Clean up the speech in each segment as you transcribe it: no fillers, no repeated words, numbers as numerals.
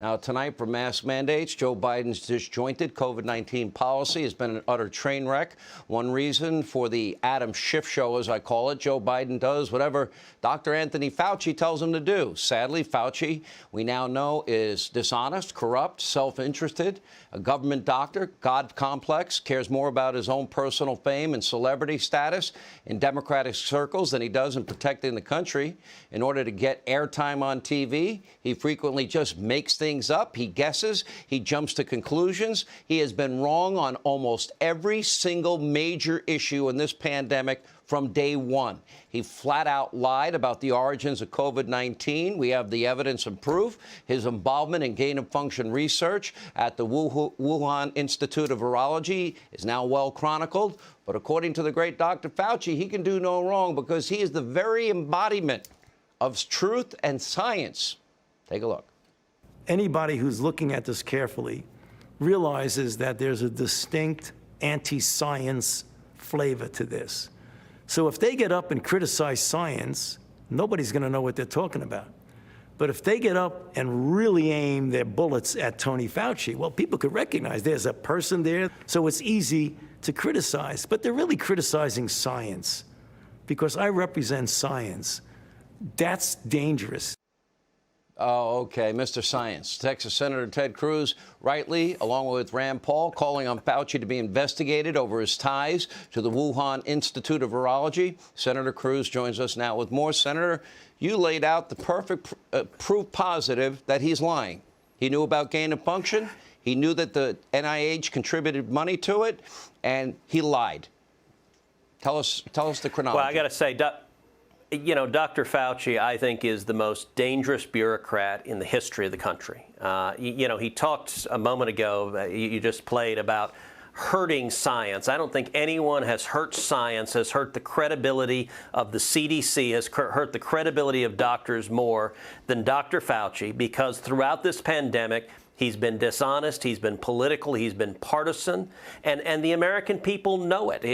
Now, tonight, for mask mandates, Joe Biden's disjointed COVID-19 policy has been an utter train wreck. One reason for the Adam Schiff show, as I call it, Joe Biden does whatever Dr. Anthony Fauci tells him to do. Sadly, Fauci, we now know, is dishonest, corrupt, self-interested, a government doctor, God complex, cares more about his own personal fame and celebrity status in Democratic circles than he does in protecting the country. In order to get airtime on TV, he frequently just makes things up. He guesses. He jumps to conclusions. He has been wrong on almost every single major issue in this pandemic from day one. He flat out lied about the origins of COVID-19. We have the evidence and proof. His involvement in gain-of-function research at the Wuhan Institute of Virology is now well chronicled. But according to the great Dr. Fauci, he can do no wrong because he is the very embodiment of truth and science. Take a look. Anybody who's looking at this carefully realizes that there's a distinct anti-science flavor to this. So if they get up and criticize science, nobody's going to know what they're talking about. But if they get up and really aim their bullets at Tony Fauci, well, people could recognize there's a person there, so it's easy to criticize. But they're really criticizing science because I represent science. That's dangerous. Oh, okay. Mr. Science. Texas Senator Ted Cruz, rightly, along with Rand Paul, calling on Fauci to be investigated over his ties to the Wuhan Institute of Virology. Senator Cruz joins us now with more. Senator, you laid out the perfect proof positive that he's lying. He knew about gain of function. He knew that the NIH contributed money to it, and he lied. Tell us the chronology. Well, I got to say, you know, Dr. Fauci, I think, is the most dangerous bureaucrat in the history of the country. You know, he talked a moment ago, you just played, about hurting science. I don't think anyone has hurt science, has hurt the credibility of the CDC, has hurt the credibility of doctors more than Dr. Fauci, because throughout this pandemic, he's been dishonest, he's been political, he's been partisan, and the American people know it.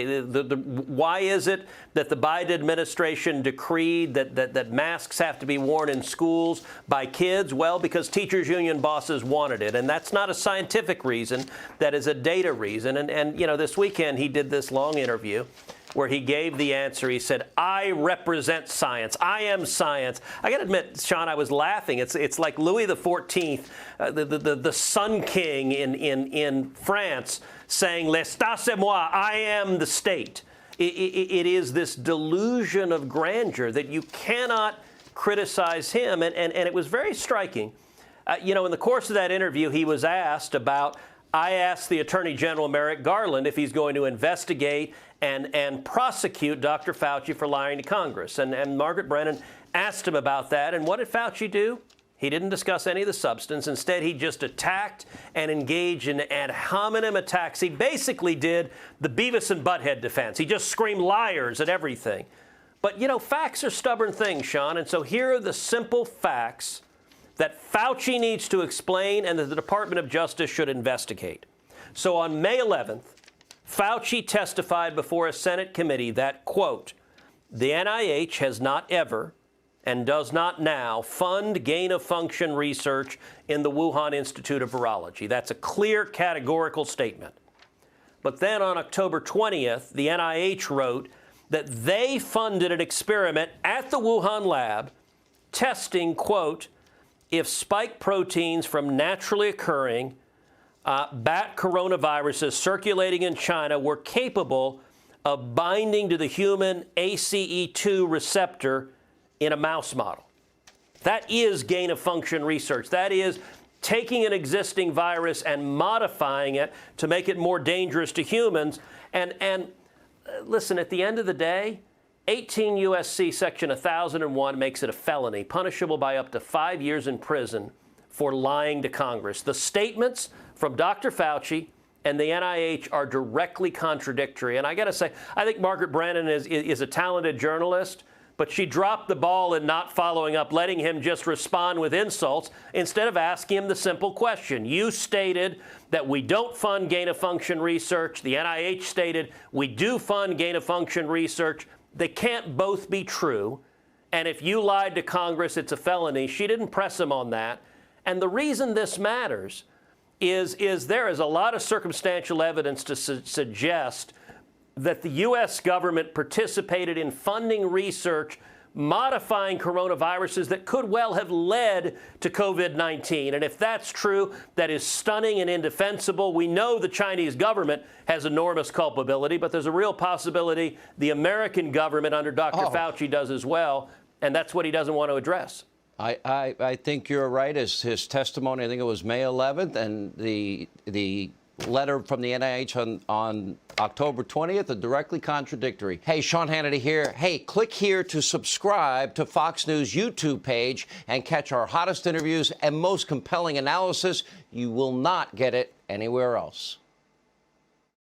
Why is it that the Biden administration decreed that masks have to be worn in schools by kids? Well, because teachers' union bosses wanted it, and that's not a scientific reason, that is a data reason. And you know, this weekend he did this long interview where he gave the answer. He said, I represent science. I am science. I got to admit, Sean, I was laughing. It's like Louis XIV, the Sun King in France, saying, L'État c'est moi, I am the state. It is this delusion of grandeur that you cannot criticize him. And it was very striking. You know, in the course of that interview, he was asked about, I asked the Attorney General Merrick Garland if he's going to investigate and prosecute Dr. Fauci for lying to Congress. And Margaret Brennan asked him about that. And what did Fauci do? He didn't discuss any of the substance. Instead, he just attacked and engaged in ad hominem attacks. He basically did the Beavis and Butthead defense. He just screamed liars at everything. But, you know, facts are stubborn things, Sean. And so here are the simple facts that Fauci needs to explain and that the Department of Justice should investigate. So on May 11th, Fauci testified before a Senate committee that, quote, the NIH has not ever and does not now fund gain-of-function research in the Wuhan Institute of Virology. That's a clear, categorical statement. But then on October 20th, the NIH wrote that they funded an experiment at the Wuhan lab testing, quote, if spike proteins from naturally occurring bat coronaviruses circulating in China were capable of binding to the human ACE2 receptor in a mouse model. That is gain-of-function research. That is taking an existing virus and modifying it to make it more dangerous to humans. And listen, at the end of the day, 18 U.S.C. Section 1001 makes it a felony, punishable by up to 5 years in prison for lying to Congress. The statements from Dr. Fauci and the NIH are directly contradictory. And I got to say, I think Margaret Brennan is a talented journalist, but she dropped the ball in not following up, letting him just respond with insults instead of asking him the simple question. You stated that we don't fund gain-of-function research. The NIH stated we do fund gain-of-function research. They can't both be true. And if you lied to Congress, it's a felony. She didn't press him on that. And the reason this matters is there is a lot of circumstantial evidence to suggest that the U.S. government participated in funding research modifying coronaviruses that could well have led to COVID-19. And if that's true, that is stunning and indefensible. We know the Chinese government has enormous culpability, but there's a real possibility the American government under Dr. Fauci does as well, and that's what he doesn't want to address. I think you're right. His testimony, I think it was May 11th, and the letter from the NIH on October 20th are directly contradictory. Hey, Sean Hannity here. Hey, click here to subscribe to Fox News YouTube page and catch our hottest interviews and most compelling analysis. You will not get it anywhere else.